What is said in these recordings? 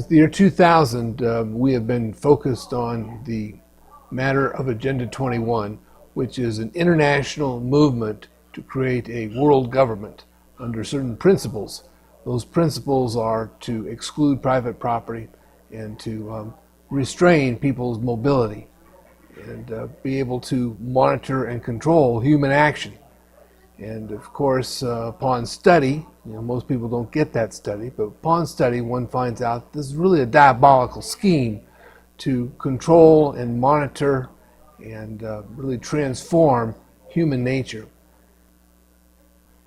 Since the year 2000, we have been focused on the matter of Agenda 21, which is an international movement to create a world government under certain principles. Those principles are to exclude private property and to restrain people's mobility and be able to monitor and control human action. And of course, upon study, most people don't get that study, but upon study, one finds out this is really a diabolical scheme to control and monitor and really transform human nature.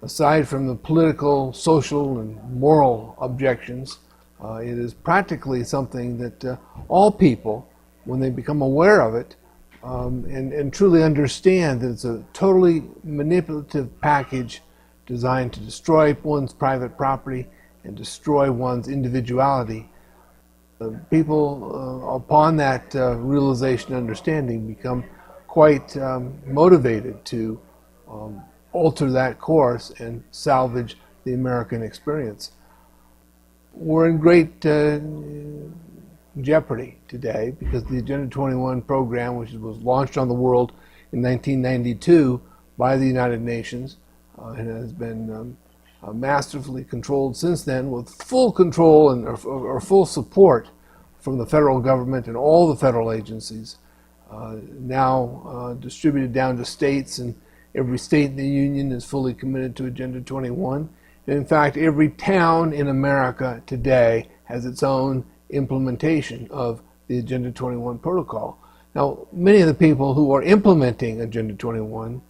Aside from the political, social, and moral objections, it is practically something that all people, when they become aware of it, and truly understand that it's a totally manipulative package designed to destroy one's private property and destroy one's individuality. People, upon that realization and understanding, become quite motivated to alter that course and salvage the American experience. We're in great jeopardy today because the Agenda 21 program, which was launched on the world in 1992 by the United Nations, and has been masterfully controlled since then with full control and or full support from the federal government and all the federal agencies, now distributed down to states, and every state in the Union is fully committed to Agenda 21. And in fact, every town in America today has its own implementation of the Agenda 21 protocol. Now, many of the people who are implementing Agenda 21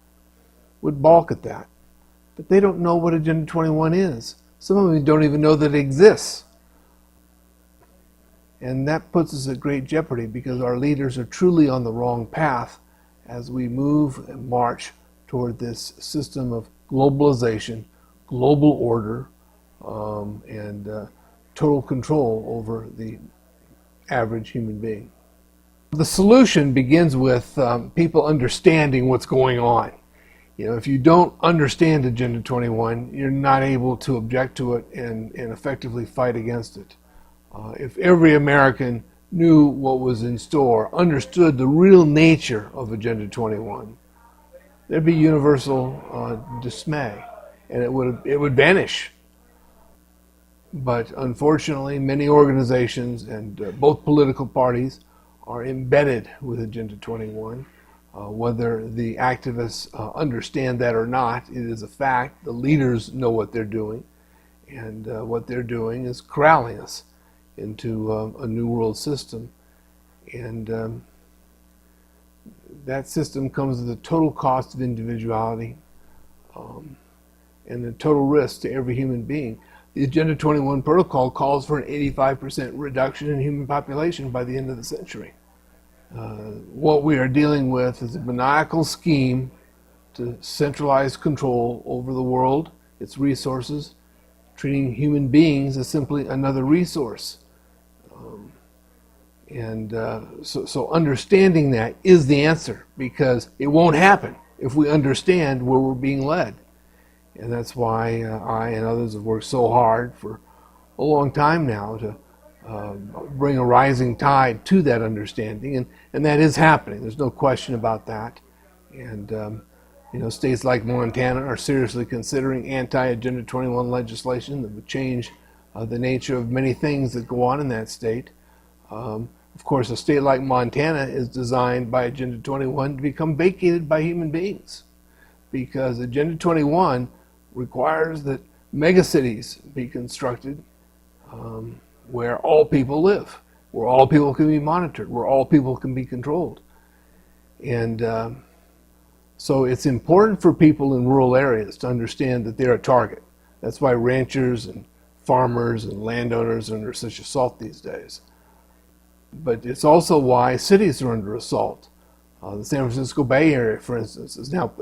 would balk at that, but they don't know what Agenda 21 is. Some of them don't even know that it exists. And that puts us at great jeopardy because our leaders are truly on the wrong path as we move and march toward this system of globalization, global order, and total control over the average human being. The solution begins with people understanding what's going on. If you don't understand Agenda 21, you're not able to object to it and effectively fight against it. If every American knew what was in store, understood the real nature of Agenda 21, there'd be universal dismay, and it would vanish. But unfortunately, many organizations and both political parties are embedded with Agenda 21. Whether the activists understand that or not, it is a fact. The leaders know what they're doing, and what they're doing is corralling us into a new world system. And that system comes with a total cost of individuality and a total risk to every human being. The Agenda 21 protocol calls for an 85% reduction in human population by the end of the century. What we are dealing with is a maniacal scheme to centralize control over the world, its resources, treating human beings as simply another resource. So understanding that is the answer, because it won't happen if we understand where we're being led. And that's why I and others have worked so hard for a long time now to bring a rising tide to that understanding, and that is happening. There's no question about that. And states like Montana are seriously considering anti-Agenda 21 legislation that would change the nature of many things that go on in that state. Of course, a state like Montana is designed by Agenda 21 to become vacated by human beings, because Agenda 21 requires that megacities be constructed where all people live, where all people can be monitored, where all people can be controlled. And so it's important for people in rural areas to understand that they're a target. That's why ranchers and farmers and landowners are under such assault these days. But it's also why cities are under assault. The San Francisco Bay Area, for instance, is now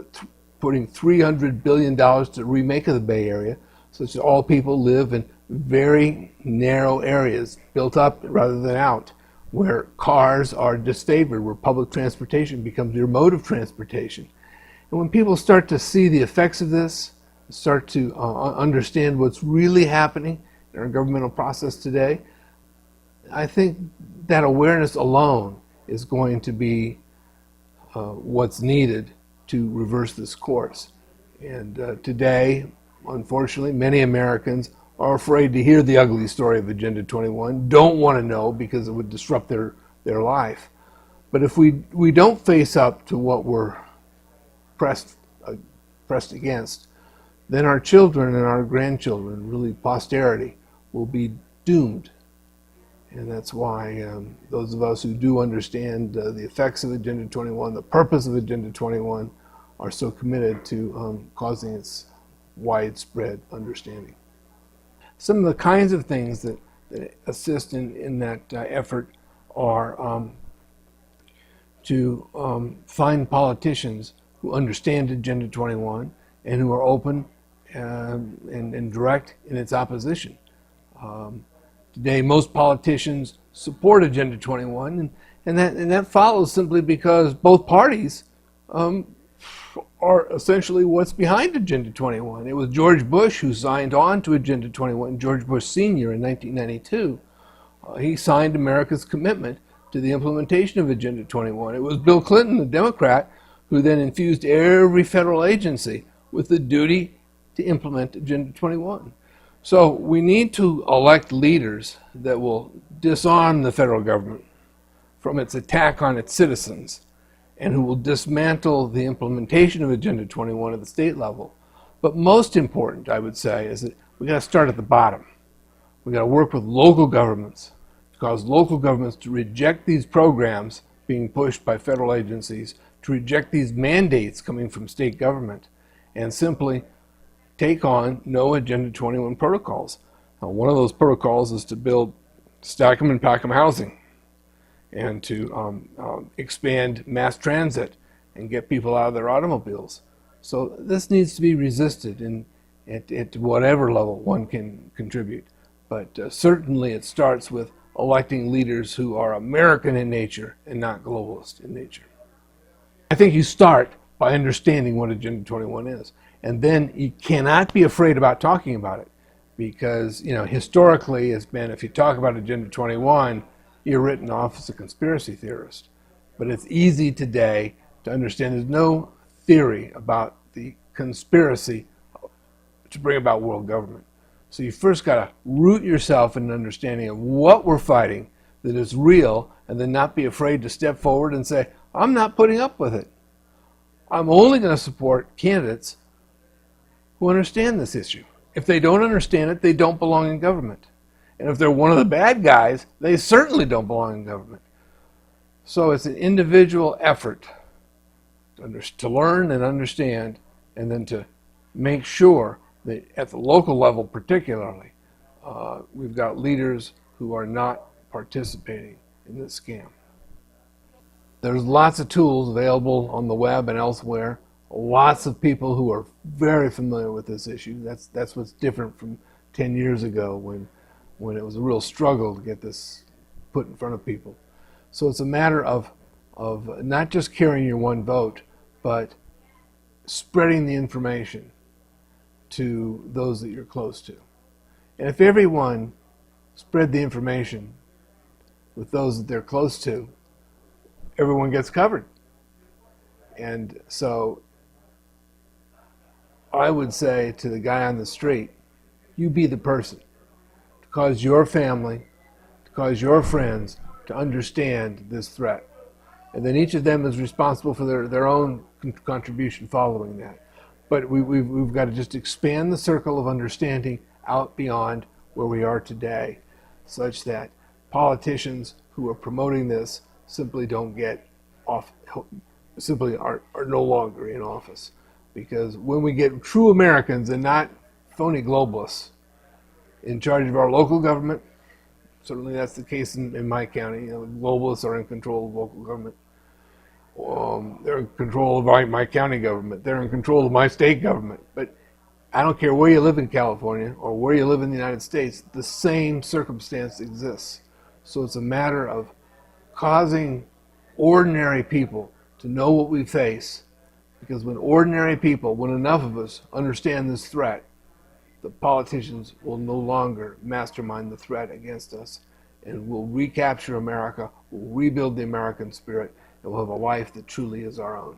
putting $300 billion to remake of the Bay Area, such that all people live in very narrow areas, built up rather than out, where cars are disfavored, where public transportation becomes your mode of transportation. And when people start to see the effects of this, start to understand what's really happening in our governmental process today, I think that awareness alone is going to be what's needed to reverse this course. And today, unfortunately, many Americans are afraid to hear the ugly story of Agenda 21, don't want to know because it would disrupt their life. But if we don't face up to what we're pressed against, then our children and our grandchildren, really posterity, will be doomed. And that's why those of us who do understand the effects of Agenda 21, the purpose of Agenda 21, are so committed to causing its widespread understanding. Some of the kinds of things that assist in that effort are to find politicians who understand Agenda 21 and who are open and direct in its opposition. Today, most politicians support Agenda 21, and that follows simply because both parties are essentially what's behind Agenda 21. It was George Bush who signed on to Agenda 21, George Bush Sr. in 1992. He signed America's commitment to the implementation of Agenda 21. It was Bill Clinton, the Democrat, who then infused every federal agency with the duty to implement Agenda 21. So we need to elect leaders that will disarm the federal government from its attack on its citizens and who will dismantle the implementation of Agenda 21 at the state level. But most important, I would say, is that we got to start at the bottom. We got to work with local governments to cause local governments to reject these programs being pushed by federal agencies, to reject these mandates coming from state government, and simply take on no Agenda 21 protocols. Now, one of those protocols is to build stack 'em and pack 'em housing, and to expand mass transit and get people out of their automobiles. So this needs to be resisted at whatever level one can contribute. But certainly it starts with electing leaders who are American in nature and not globalist in nature. I think you start by understanding what Agenda 21 is. And then you cannot be afraid about talking about it, because historically it's been, if you talk about Agenda 21, you're written off as a conspiracy theorist. But it's easy today to understand there's no theory about the conspiracy to bring about world government. So you first got to root yourself in an understanding of what we're fighting that is real, and then not be afraid to step forward and say, I'm not putting up with it. I'm only going to support candidates who understand this issue. If they don't understand it, they don't belong in government. And if they're one of the bad guys, they certainly don't belong in government. So it's an individual effort to learn and understand, and then to make sure that at the local level particularly, we've got leaders who are not participating in this scam. There's lots of tools available on the web and elsewhere. Lots of people who are very familiar with this issue. That's what's different from 10 years ago when it was a real struggle to get this put in front of people. So it's a matter of not just carrying your one vote, but spreading the information to those that you're close to. And if everyone spread the information with those that they're close to, everyone gets covered. And so I would say to the guy on the street, you be the person to cause your family, to cause your friends to understand this threat. And then each of them is responsible for their own contribution following that. But we've got to just expand the circle of understanding out beyond where we are today, such that politicians who are promoting this simply don't get off, simply are no longer in office. Because when we get true Americans and not phony globalists in charge of our local government, certainly that's the case in my county. Globalists are in control of local government. They're in control of my county government. They're in control of my state government. But I don't care where you live in California or where you live in the United States, the same circumstance exists. So it's a matter of causing ordinary people to know what we face. Because when ordinary people, when enough of us understand this threat, the politicians will no longer mastermind the threat against us. and we'll recapture America, we'll rebuild the American spirit, and we'll have a life that truly is our own.